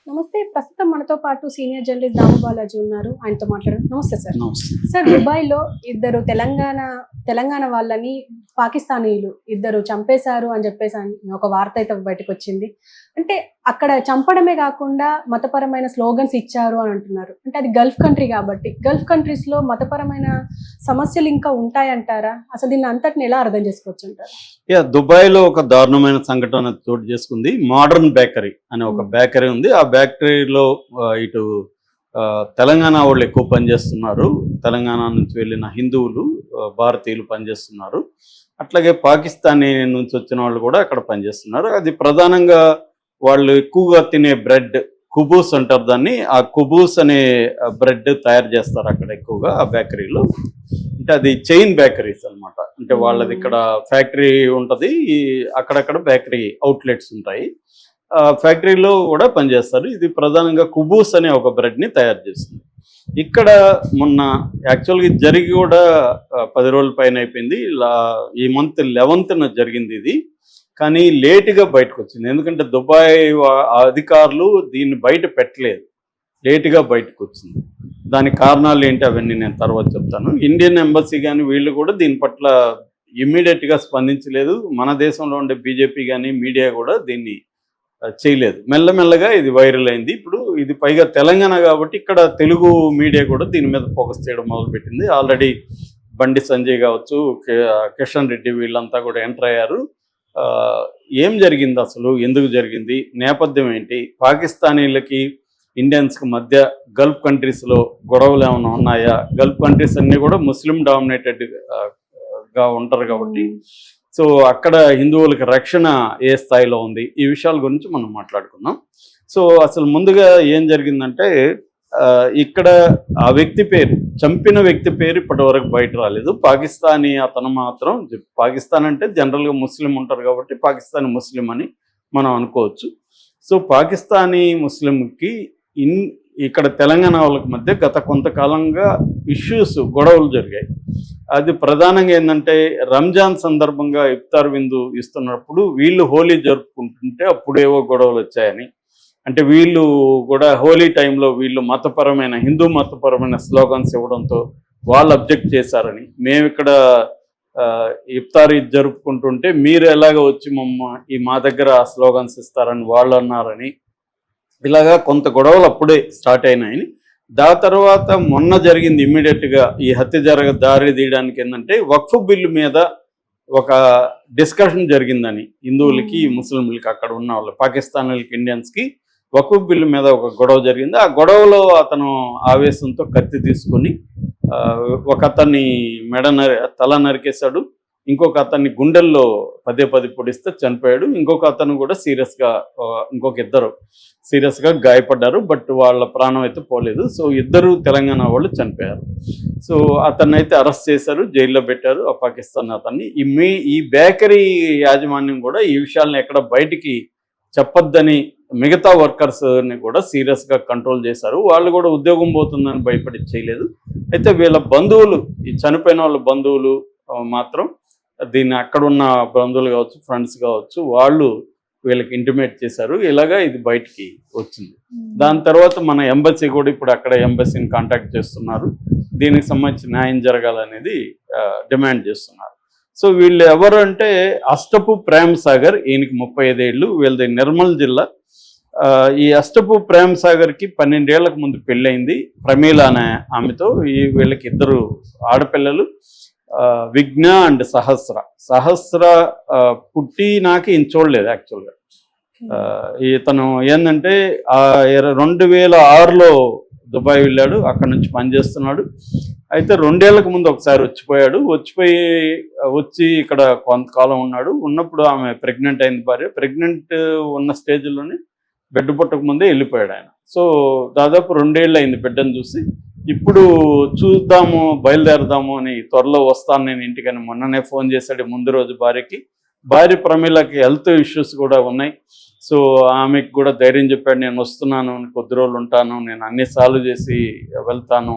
నమస్తే. ప్రస్తుతం మనతో పాటు సీనియర్ జర్నలిస్ట్ దాము బాలాజీ ఉన్నారు. ఆయనతో మాట్లాడదాం. నమస్తే సార్. నమస్తే. సార్, దుబాయ్‌లో ఇద్దరు తెలంగాణ వాళ్ళని పాకిస్తానీయులు ఇద్దరు చంపేశారు అని చెప్పేసి ఒక వార్త అయితే బయటకొచ్చింది. అంటే అక్కడ చంపడమే కాకుండా మతపరమైన స్లోగన్స్ ఇచ్చారు అని అంటున్నారు. అంటే అది గల్ఫ్ కంట్రీ కాబట్టి గల్ఫ్ కంట్రీస్‌లో మతపరమైన సమస్యలు ఇంకా ఉంటాయంటారా? అసలు దీన్ని అంతటిని ఎలా అర్థం చేసుకోవచ్చు అంటారు? దుబాయ్‌లో ఒక దారుణమైన సంఘటన చోటు చేసుకుంది. మోడర్న్ బేకరీ అనే ఒక బేకరీ ఉంది. ఆ బేకరీలో ఇటు తెలంగాణ వాళ్ళు ఎక్కువ పనిచేస్తున్నారు. తెలంగాణ నుంచి వెళ్ళిన హిందువులు, భారతీయులు పనిచేస్తున్నారు. అట్లాగే పాకిస్తానీ నుంచి వచ్చిన వాళ్ళు కూడా అక్కడ పనిచేస్తున్నారు. అది ప్రధానంగా వాళ్ళు ఎక్కువగా తినే బ్రెడ్ కుబూస్ అంటారు దాన్ని. ఆ కుబూస్ అనే బ్రెడ్ తయారు చేస్తారు అక్కడ ఎక్కువగా ఆ బేకరీలో. అంటే అది చైన్ బేకరీస్ అనమాట. అంటే వాళ్ళది ఇక్కడ ఫ్యాక్టరీ ఉంటుంది, అక్కడక్కడ బేకరీ అవుట్లెట్స్ ఉంటాయి. ఫ్యాక్టరీలో కూడా పనిచేస్తారు. ఇది ప్రధానంగా కుబూస్ అనే ఒక బ్రెడ్ని తయారు చేస్తుంది. ఇక్కడ మొన్న యాక్చువల్గా జరిగి కూడా 10 రోజుల పైన అయిపోయింది. ఇలా ఈ మంత్ 11న జరిగింది ఇది. కానీ లేటుగా బయటకు వచ్చింది. ఎందుకంటే దుబాయ్ అధికారులు దీన్ని బయట పెట్టలేదు, లేటుగా బయటకు వచ్చింది. దానికి కారణాలు ఏంటి అవన్నీ నేను తర్వాత చెప్తాను. ఇండియన్ ఎంబసీ కానీ వీళ్ళు కూడా దీని పట్ల ఇమ్మీడియట్గా స్పందించలేదు. మన దేశంలో ఉండే బీజేపీ కానీ మీడియా కూడా దీన్ని చేయలేదు. మెల్లమెల్లగా ఇది వైరల్ అయింది. ఇప్పుడు ఇది పైగా తెలంగాణ కాబట్టి ఇక్కడ తెలుగు మీడియా కూడా దీని మీద ఫోకస్ చేయడం మొదలుపెట్టింది. ఆల్రెడీ బండి సంజయ్ కావచ్చు, కిషన్ రెడ్డి వీళ్ళంతా కూడా ఎంటర్ అయ్యారు. ఏం జరిగింది అసలు, ఎందుకు జరిగింది, నేపథ్యం ఏంటి, పాకిస్తానీలకి ఇండియన్స్కి మధ్య గల్ఫ్ కంట్రీస్లో గొడవలు ఏమైనా ఉన్నాయా? గల్ఫ్ కంట్రీస్ అన్నీ కూడా ముస్లిం డామినేటెడ్గా ఉంటారు కాబట్టి సో అక్కడ హిందువులకి రక్షణ ఏ స్థాయిలో ఉంది, ఈ విషయాల గురించి మనం మాట్లాడుకుందాం. సో అసలు ముందుగా ఏం జరిగిందంటే ఇక్కడ ఆ వ్యక్తి పేరు, చంపిన వ్యక్తి పేరు ఇప్పటి వరకు బయట రాలేదు. పాకిస్తానీ అతను మాత్రం, పాకిస్తాన్ అంటే జనరల్గా ముస్లిం ఉంటారు కాబట్టి పాకిస్తానీ ముస్లిం అని మనం అనుకోవచ్చు. సో పాకిస్తానీ ముస్లింకి ఇక్కడ తెలంగాణ వాళ్ళకి మధ్య గత కొంతకాలంగా గొడవలు జరిగాయి. అది ప్రధానంగా ఏంటంటే రంజాన్ సందర్భంగా ఇఫ్తార్ విందు ఇస్తున్నప్పుడు వీళ్ళు హోలీ జరుపుకుంటుంటే అప్పుడేవో గొడవలు వచ్చాయని, అంటే వీళ్ళు కూడా హోలీ టైంలో వీళ్ళు హిందూ మతపరమైన స్లోగన్స్ ఇవ్వడంతో వాళ్ళు అబ్జెక్ట్ చేశారని, మేము ఇక్కడ ఇఫ్తార్ జరుపుకుంటుంటే మీరు ఎలాగ వచ్చి మా దగ్గర స్లోగన్స్ ఇస్తారని వాళ్ళు అన్నారని, ఇలాగా కొంత గొడవలు అప్పుడే స్టార్ట్ అయినాయని. దాని తర్వాత మొన్న జరిగింది ఇమ్మీడియట్గా ఈ హత్య దారి తీయడానికి ఏంటంటే వక్ఫ్ బిల్లు మీద ఒక డిస్కషన్ జరిగిందని, హిందువులకి ముస్లింలకి అక్కడ ఉన్న వాళ్ళు, పాకిస్తానీలకి ఇండియన్స్కి వక్ఫ్ బిల్లు మీద ఒక గొడవ జరిగింది. ఆ గొడవలో అతను ఆవేశంతో కత్తి తీసుకొని ఒక అతన్ని తల నరికేశాడు. ఇంకొక అతన్ని గుండెల్లో పదే పొడిస్తే చనిపోయాడు. ఇంకొక అతను కూడా ఇద్దరు సీరియస్గా గాయపడ్డారు. బట్ వాళ్ళ ప్రాణం అయితే పోలేదు. సో ఇద్దరు తెలంగాణ వాళ్ళు చనిపోయారు. సో అతన్ని అయితే అరెస్ట్ చేశారు, జైల్లో పెట్టారు ఆ పాకిస్తాన్ అతన్ని. ఈ బేకరీ యాజమాన్యం కూడా ఈ విషయాలను ఎక్కడ బయటికి చెప్పొద్దని మిగతా వర్కర్స్ని కూడా సీరియస్గా కంట్రోల్ చేశారు. వాళ్ళు కూడా ఉద్యోగం పోతుందని భయపడి చేయలేదు. అయితే వీళ్ళ బంధువులు, ఈ చనిపోయిన వాళ్ళ బంధువులు మాత్రం దీన్ని అక్కడున్న బంధువులు కావచ్చు, ఫ్రెండ్స్ కావచ్చు, వాళ్ళు వీళ్ళకి ఇంటిమేట్ చేశారు. ఇలాగా ఇది బయటికి వచ్చింది. దాని తర్వాత మన ఎంబసీ కూడా ఇప్పుడు అక్కడ ఎంబసీని కాంటాక్ట్ చేస్తున్నారు. దీనికి సంబంధించి న్యాయం జరగాలనేది డిమాండ్ చేస్తున్నారు. సో వీళ్ళు ఎవరు అంటే అష్టపు ప్రేమ్ సాగర్, ఈయనకి 35 ఏళ్ళు, వీళ్ళది నిర్మల్ జిల్లా. ఈ అష్టపు ప్రేమ్ సాగర్కి 12 ఏళ్లకు ముందు పెళ్ళయింది ప్రమీల అనే ఆమెతో. వీళ్ళకి 2 ఆడపిల్లలు, విఘ్న అండ్ సహస్ర పుట్టి నాకు ఈయన చూడలేదు యాక్చువల్గా. ఇతను ఏంటంటే 2006లో దుబాయ్ వెళ్ళాడు, అక్కడ నుంచి పనిచేస్తున్నాడు. అయితే 2 ఏళ్లకు ముందు ఒకసారి వచ్చి ఇక్కడ కొంతకాలం ఉన్నాడు. ఉన్నప్పుడు ఆమె ప్రెగ్నెంట్ అయింది, భార్య. ప్రెగ్నెంట్ ఉన్న స్టేజ్లోనే బిడ్డ పుట్టక ముందే వెళ్ళిపోయాడు ఆయన. సో దాదాపు 2 ఏళ్ళు అయింది బిడ్డను చూసి. ఇప్పుడు చూద్దాము, బయలుదేరదాము అని, త్వరలో వస్తాను నేను ఇంటికని మొన్ననే ఫోన్ చేశాడు ముందు రోజు భార్యకి. భార్య ప్రమీలకి హెల్త్ ఇష్యూస్ కూడా ఉన్నాయి. సో ఆమెకు కూడా ధైర్యం చెప్పాడు, నేను వస్తున్నాను, కొద్ది రోజులు ఉంటాను, నేను అన్ని సాల్వ్ చేసి వెళ్తాను,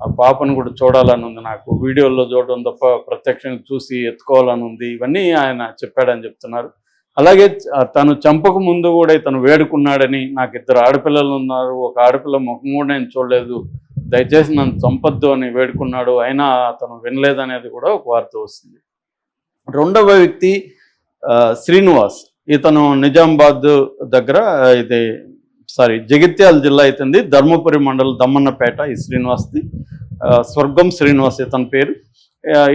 ఆ పాపను కూడా చూడాలని ఉంది, నాకు వీడియోల్లో చూడడం తప్ప ప్రత్యక్షంగా చూసి ఎత్తుకోవాలని ఉంది, ఇవన్నీ ఆయన చెప్పాడని చెప్తున్నారు. అలాగే తను చంపక ముందు కూడా ఇతను వేడుకున్నాడని, నాకు 2 ఆడపిల్లలు ఉన్నారు, ఒక ఆడపిల్ల ముఖం కూడా నేను చూడలేదు, దయచేసి నన్ను చంపొద్దు అని వేడుకున్నాడు, అయినా అతను వినలేదనేది కూడా ఒక వార్త వస్తుంది. రెండవ వ్యక్తి శ్రీనివాస్. ఇతను నిజామాబాద్ దగ్గర జగిత్యాల జిల్లా అవుతుంది, ధర్మపురి మండలం దమ్మన్నపేట. ఈ శ్రీనివాస్ది స్వర్గం శ్రీనివాస్ ఇతని పేరు.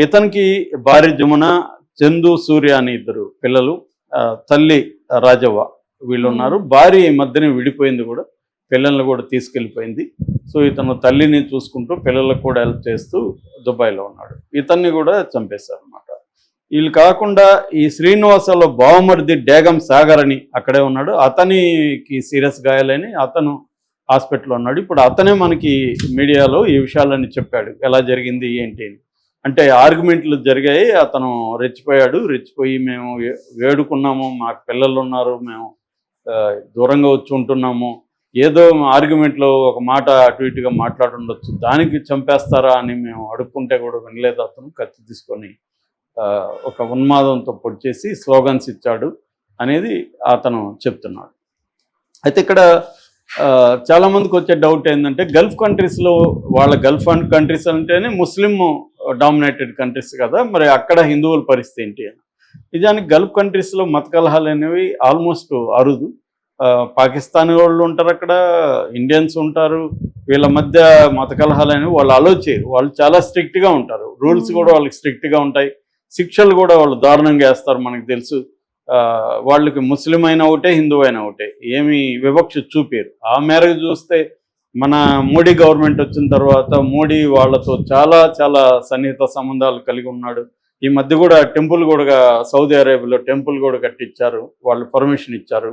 ఇతనికి భార్య జమున, చందు, సూర్య అని 2 పిల్లలు, తల్లి రాజవ్వ వీళ్ళు ఉన్నారు. భార్య ఈ మధ్యనే విడిపోయింది కూడా, పిల్లల్ని కూడా తీసుకెళ్ళిపోయింది. సో ఇతను తల్లిని చూసుకుంటూ పిల్లలకు కూడా హెల్ప్ చేస్తూ దుబాయ్లో ఉన్నాడు. ఇతన్ని కూడా చంపేశారు అన్నమాట. వీళ్ళు కాకుండా ఈ శ్రీనివాసలో బావమరిది డేగం సాగర్ అని అక్కడే ఉన్నాడు. అతనికి సీరియస్ గాయాలని అతను హాస్పిటల్లో ఉన్నాడు. ఇప్పుడు అతనే మనకి మీడియాలో ఈ విషయాలన్నీ చెప్పాడు, ఎలా జరిగింది ఏంటి అని. అంటే ఆర్గ్యుమెంట్లు జరిగాయి, అతను రెచ్చిపోయి మేము వేడుకున్నాము, మాకు పిల్లలు ఉన్నారు, మేము దూరంగా వచ్చి ఉంటున్నాము, ఏదో ఆర్గ్యుమెంట్లో ఒక మాట అటు ఇటుగా మాట్లాడుండొచ్చు, దానికి చంపేస్తారా అని మేము అడుక్కుంటే కూడా వినలేదు. అతను కత్తి తీసుకొని ఒక ఉన్మాదంతో పొడిచేసి స్లోగన్స్ ఇచ్చాడు అనేది అతను చెప్తున్నాడు. అయితే ఇక్కడ చాలామందికి వచ్చే డౌట్ ఏంటంటే, గల్ఫ్ కంట్రీస్లో గల్ఫ్ కంట్రీస్ అంటేనే ముస్లిం డామినేటెడ్ కంట్రీస్ కదా, మరి అక్కడ హిందువుల పరిస్థితి ఏంటి అని. నిజానికి గల్ఫ్ కంట్రీస్లో మత కలహాలు అనేవి ఆల్మోస్ట్ అరుదు. పాకిస్తానీ వాళ్ళు ఉంటారు అక్కడ, ఇండియన్స్ ఉంటారు, వీళ్ళ మధ్య మత కలహాలు అనేవి వాళ్ళు అలో చేయరు. వాళ్ళు చాలా స్ట్రిక్ట్గా ఉంటారు, రూల్స్ కూడా వాళ్ళకి స్ట్రిక్ట్గా ఉంటాయి, శిక్షలు కూడా వాళ్ళు దారుణంగా వేస్తారు. మనకు తెలుసు, వాళ్ళకి ముస్లిం అయినా ఒకటే, హిందూ అయినా ఒకటే, ఏమి వివక్ష చూపారు. ఆ మేరకు చూస్తే మన మోడీ గవర్నమెంట్ వచ్చిన తర్వాత మోడీ వాళ్ళతో చాలా చాలా సన్నిహిత సంబంధాలు కలిగి ఉన్నాడు. ఈ మధ్య కూడా టెంపుల్ కూడా సౌదీ అరేబియాలో టెంపుల్ కూడా కట్టించారు, వాళ్ళు పర్మిషన్ ఇచ్చారు.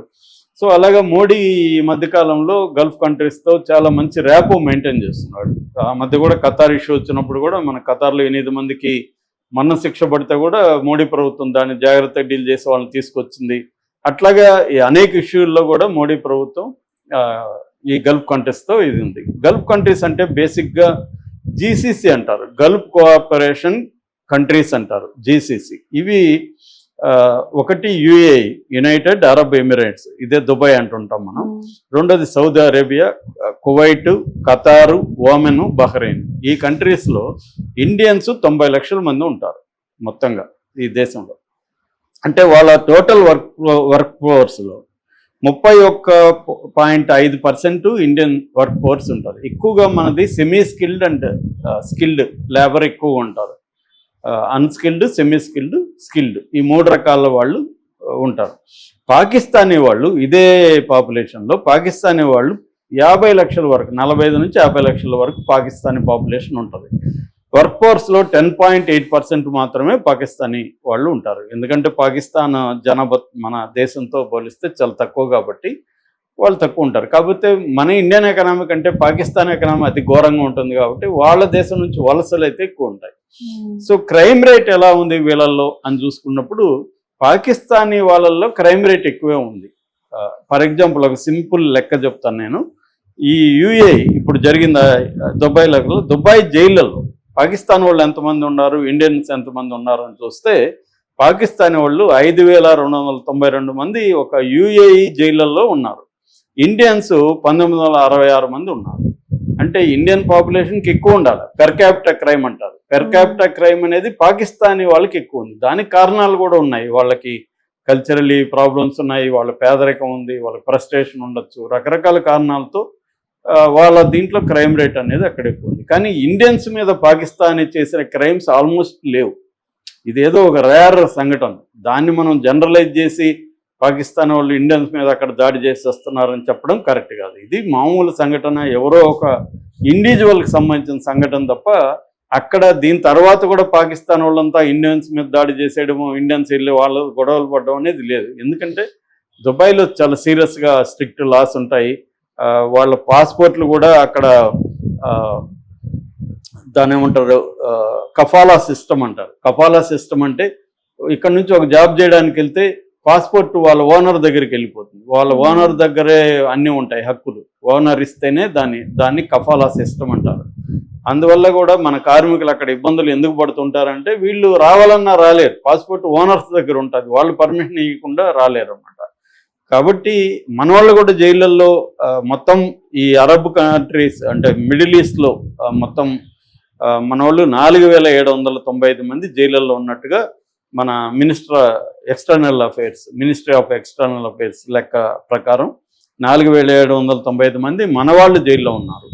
సో అలాగా మోడీ ఈ మధ్యకాలంలో గల్ఫ్ కంట్రీస్తో చాలా మంచి ర్యాపో మెయింటైన్ చేస్తున్నాడు. ఆ మధ్య కూడా ఖతార్ ఇష్యూ వచ్చినప్పుడు కూడా మన ఖతార్లో 8 మందికి మరణ శిక్ష పడితే కూడా మోడీ ప్రభుత్వం దాన్ని జాగ్రత్తగా డీల్ చేసి వాళ్ళని తీసుకొచ్చింది. అట్లాగా ఈ అనేక ఇష్యూల్లో కూడా మోడీ ప్రభుత్వం ఈ గల్ఫ్ కంట్రీస్తో ఇది ఉంది. గల్ఫ్ కంట్రీస్ అంటే బేసిక్గా జీసీసీ అంటారు, గల్ఫ్ కోఆపరేషన్ కంట్రీస్ అంటారు, జీసీసీ. ఇవి ఒకటి యుఏఈ, యునైటెడ్ అరబ్ ఎమిరేట్స్, ఇదే దుబాయ్ అంటుంటాం మనం. రెండోది Saudi Arabia, Kuwait, Qatar, Oman, Bahrain. ఈ కంట్రీస్లో ఇండియన్స్ 90 లక్షల మంది ఉంటారు మొత్తంగా ఈ దేశంలో. అంటే వాళ్ళ టోటల్ వర్క్ ఫోర్స్లో 31.5% ఇండియన్ వర్క్ ఫోర్స్ ఉంటుంది. ఎక్కువగా మనది semi skilled and skilled labour ఎక్కువగా ఉంటారు. అన్స్కిల్డ్, సెమీ స్కిల్డ్, స్కిల్డ్, ఈ 3 రకాల వాళ్ళు ఉంటారు. పాకిస్తానీ వాళ్ళు ఇదే పాపులేషన్లో పాకిస్తానీ వాళ్ళు 50 లక్షల వరకు, 45 నుంచి 50 లక్షల వరకు పాకిస్తానీ పాపులేషన్ ఉంటుంది. వర్క్ ఫోర్స్లో 10.8% మాత్రమే పాకిస్తానీ వాళ్ళు ఉంటారు. ఎందుకంటే పాకిస్తాన్ జనాభా మన దేశంతో పోలిస్తే చాలా తక్కువ కాబట్టి వాళ్ళు తక్కువ ఉంటారు. కాకపోతే మన ఇండియన్ ఎకనామీ కంటే పాకిస్తాన్ ఎకనామీ అతి ఘోరంగా ఉంటుంది కాబట్టి వాళ్ళ దేశం నుంచి వలసలు అయితే ఎక్కువ ఉంటాయి. సో క్రైమ్ రేట్ ఎలా ఉంది వీళ్ళల్లో అని చూసుకున్నప్పుడు పాకిస్తానీ వాళ్ళల్లో క్రైమ్ రేట్ ఎక్కువే ఉంది. ఫర్ ఎగ్జాంపుల్ ఒక సింపుల్ లెక్క చెప్తాను నేను. ఈ యుఏ ఇప్పుడు జరిగిన దుబాయ్ జైళ్ళలో పాకిస్తాన్ వాళ్ళు ఎంతమంది ఉన్నారు, ఇండియన్స్ ఎంతమంది ఉన్నారు అని చూస్తే పాకిస్తానీ వాళ్ళు 5,292 మంది ఒక యుఏఈ జైళ్ళల్లో ఉన్నారు. ఇండియన్స్ 1966 మంది ఉన్నారు. అంటే ఇండియన్ పాపులేషన్కి ఎక్కువ ఉండాలి. పెర్ క్యాపిటల్ క్రైమ్ అంటారు. పెర్ క్యాపిటల్ క్రైమ్ అనేది పాకిస్తానీ వాళ్ళకి ఎక్కువ ఉంది. దానికి కారణాలు కూడా ఉన్నాయి. వాళ్ళకి కల్చరలీ ప్రాబ్లమ్స్ ఉన్నాయి, వాళ్ళ పేదరికం ఉంది, వాళ్ళ ఫ్రస్ట్రేషన్ ఉండొచ్చు, రకరకాల కారణాలతో వాళ్ళ దీంట్లో క్రైమ్ రేట్ అనేది అక్కడ ఎక్కువ ఉంది. కానీ ఇండియన్స్ మీద పాకిస్తానీ చేసిన క్రైమ్స్ ఆల్మోస్ట్ లేవు. ఇదేదో ఒక రేర్ సంఘటన. దాన్ని మనం జనరలైజ్ చేసి పాకిస్తాన్ వాళ్ళు ఇండియన్స్ మీద అక్కడ దాడి చేసి వస్తున్నారని చెప్పడం కరెక్ట్ కాదు. ఇది మామూలు సంఘటన, ఎవరో ఒక ఇండివిజువల్కి సంబంధించిన సంఘటన తప్ప అక్కడ దీని తర్వాత కూడా పాకిస్తాన్ వాళ్ళంతా ఇండియన్స్ మీద దాడి చేసేయడము, ఇండియన్స్ వెళ్ళి వాళ్ళు గొడవలు పడడం అనేది లేదు. ఎందుకంటే దుబాయ్లో చాలా సీరియస్గా స్ట్రిక్ట్ లాస్ ఉంటాయి. వాళ్ళ పాస్పోర్ట్లు కూడా అక్కడ దాని ఏమంటారు, కఫాలా సిస్టమ్ అంటారు. కఫాలా సిస్టమ్ అంటే ఇక్కడ నుంచి ఒక జాబ్ చేయడానికి వెళ్తే పాస్పోర్ట్ వాళ్ళ ఓనర్ దగ్గరికి వెళ్ళిపోతుంది. వాళ్ళ ఓనర్ దగ్గరే అన్నీ ఉంటాయి హక్కులు. ఓనర్ ఇస్తేనే దాన్ని కఫాలా సిస్టమ్ అంటారు. అందువల్ల కూడా మన కార్మికులు అక్కడ ఇబ్బందులు ఎందుకు పడుతుంటారంటే వీళ్ళు రావాలన్నా రాలేరు, పాస్పోర్ట్ ఓనర్స్ దగ్గర ఉంటుంది, వాళ్ళు పర్మిషన్ ఇవ్వకుండా రాలేరు అన్నమాట. కాబట్టి మన వాళ్ళు కూడా జైళ్ళల్లో మొత్తం ఈ అరబ్ కంట్రీస్ అంటే మిడిల్ ఈస్ట్లో మొత్తం మన వాళ్ళు 4795 మంది జైళ్ళల్లో ఉన్నట్టుగా మన మినిస్ట్రీ ఆఫ్ ఎక్స్టర్నల్ అఫైర్స్ లెక్క ప్రకారం 4795 మంది మన వాళ్ళు జైల్లో ఉన్నారు.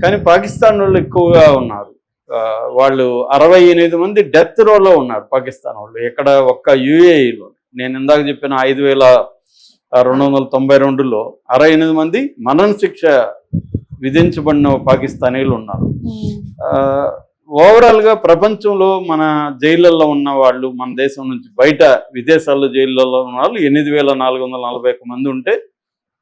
కానీ పాకిస్తాన్ వాళ్ళు ఎక్కువగా ఉన్నారు. వాళ్ళు 68 మంది డెత్ రోలో ఉన్నారు పాకిస్తాన్ వాళ్ళు. ఇక్కడ ఒక్క యుఏఈలో నేను ఇందాక చెప్పిన 5292లో 68 మంది మరణ శిక్ష విధించబడిన పాకిస్తానీలు ఉన్నారు. ఓవరాల్గా ప్రపంచంలో మన జైళ్ళల్లో ఉన్న వాళ్ళు, మన దేశం నుంచి బయట విదేశాల్లో జైళ్ళల్లో ఉన్న వాళ్ళు 8441 మంది ఉంటే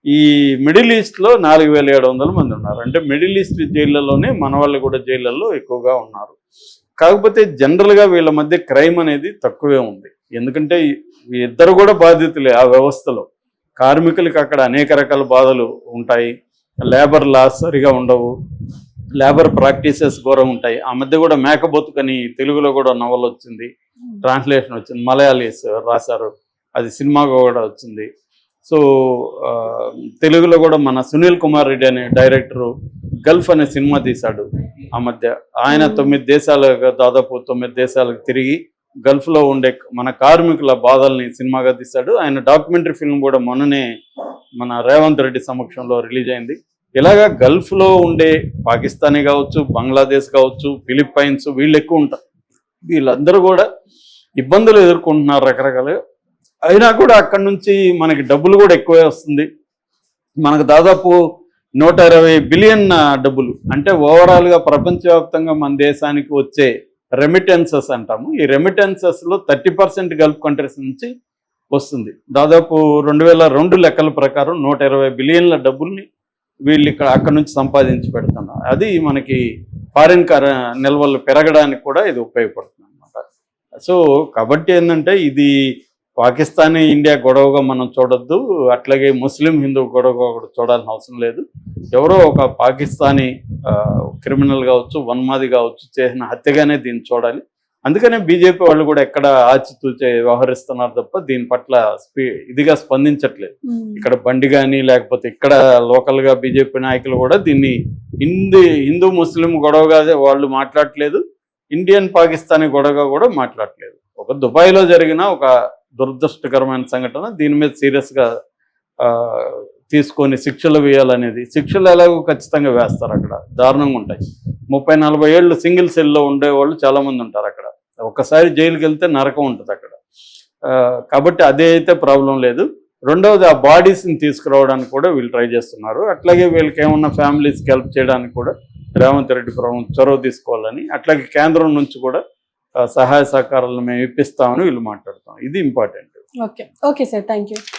ఈ మిడిల్ ఈస్ట్లో 4700 మంది ఉన్నారు. అంటే మిడిల్ ఈస్ట్ జైళ్ళలోనే మన వాళ్ళు కూడా జైళ్ళల్లో ఎక్కువగా ఉన్నారు. కాకపోతే జనరల్గా వీళ్ళ మధ్య క్రైమ్ అనేది తక్కువే ఉంది. ఎందుకంటే ఇద్దరు కూడా బాధితులే ఆ వ్యవస్థలో. కార్మికులకి అక్కడ అనేక రకాల బాధలు ఉంటాయి, లేబర్ లాస్ సరిగా ఉండవు, లేబర్ ప్రాక్టీసెస్ ఘోరం ఉంటాయి. ఆ మధ్య కూడా మేకబొతుకని తెలుగులో కూడా నవల వచ్చింది, ట్రాన్స్లేషన్ వచ్చింది, మలయాళీస్ రాశారు, అది సినిమాగా కూడా వచ్చింది. సో తెలుగులో కూడా మన సునీల్ కుమార్ రెడ్డి అనే డైరెక్టరు గల్ఫ్ అనే సినిమా తీశాడు ఆ మధ్య. ఆయన 9 దేశాలకు తిరిగి గల్ఫ్లో ఉండే మన కార్మికుల బాధల్ని సినిమాగా తీశాడు. ఆయన డాక్యుమెంటరీ ఫిల్మ్ కూడా మొన్ననే మన రేవంత్ రెడ్డి సమక్షంలో రిలీజ్ అయింది. ఇలాగా గల్ఫ్లో ఉండే పాకిస్తానీ కావచ్చు, బంగ్లాదేశ్ కావచ్చు, ఫిలిప్పైన్స్ వీళ్ళు ఎక్కువ ఉంటారు. వీళ్ళందరూ కూడా ఇబ్బందులు ఎదుర్కొంటున్నారు రకరకాలుగా. అయినా కూడా అక్కడి నుంచి మనకి డబ్బులు కూడా ఎక్కువే వస్తుంది. మనకు దాదాపు 120 బిలియన్ డబ్బులు, అంటే ఓవరాల్గా ప్రపంచవ్యాప్తంగా మన దేశానికి వచ్చే రెమిటెన్సెస్ అంటాము. ఈ రెమిటెన్సెస్లో 30% గల్ఫ్ కంట్రీస్ నుంచి వస్తుంది. దాదాపు 2002 లెక్కల ప్రకారం 120 బిలియన్ల డబ్బుల్ని వీళ్ళు అక్కడి నుంచి సంపాదించి పెడుతున్నారు. అది మనకి ఫారిన్ నిల్వలు పెరగడానికి కూడా ఇది ఉపయోగపడుతుంది అన్నమాట. సో కాబట్టి ఏంటంటే ఇది పాకిస్తానీ ఇండియా గొడవగా మనం చూడొద్దు, అట్లాగే ముస్లిం హిందూ గొడవగా కూడా చూడాల్సిన అవసరం లేదు. ఎవరో ఒక పాకిస్తానీ క్రిమినల్ కావచ్చు, వన్మాది కావచ్చు చేసిన హత్యగానే దీన్ని చూడాలి. అందుకనే బీజేపీ వాళ్ళు కూడా ఎక్కడ ఆచితూచే వ్యవహరిస్తున్నారు తప్ప దీని పట్ల ఇదిగా స్పందించట్లేదు. ఇక్కడ బండి కానీ లేకపోతే ఇక్కడ లోకల్గా బీజేపీ నాయకులు కూడా దీన్ని హిందూ ముస్లిం గొడవగా వాళ్ళు మాట్లాడట్లేదు, ఇండియన్ పాకిస్తానీ గొడవగా కూడా మాట్లాడట్లేదు. ఒక దుబాయ్లో జరిగిన ఒక దురదృష్టకరమైన సంఘటన, దీని మీద సీరియస్గా తీసుకొని శిక్షలు వేయాలనేది. శిక్షలు ఎలాగో ఖచ్చితంగా వేస్తారు, అక్కడ దారుణంగా ఉంటాయి. 30-40 ఏళ్ళు సింగిల్ సెల్లో ఉండేవాళ్ళు చాలామంది ఉంటారు అక్కడ. ఒక్కసారి జైలుకి వెళ్తే నరకం ఉంటుంది అక్కడ. కాబట్టి అదే అయితే ప్రాబ్లం లేదు. రెండవది, ఆ బాడీస్ని తీసుకురావడానికి కూడా వీళ్ళు ట్రై చేస్తున్నారు. అట్లాగే వీళ్ళకి ఏమన్నా ఫ్యామిలీస్కి హెల్ప్ చేయడానికి కూడా రేవంత్ రెడ్డి ప్రభుత్వం చొరవ తీసుకోవాలని, అట్లాగే కేంద్రం నుంచి కూడా సహాయ సహకారాలను మేము ఇప్పిస్తామని వీళ్ళు మాట్లాడుతాం. ఇది important. Okay sir, thank you.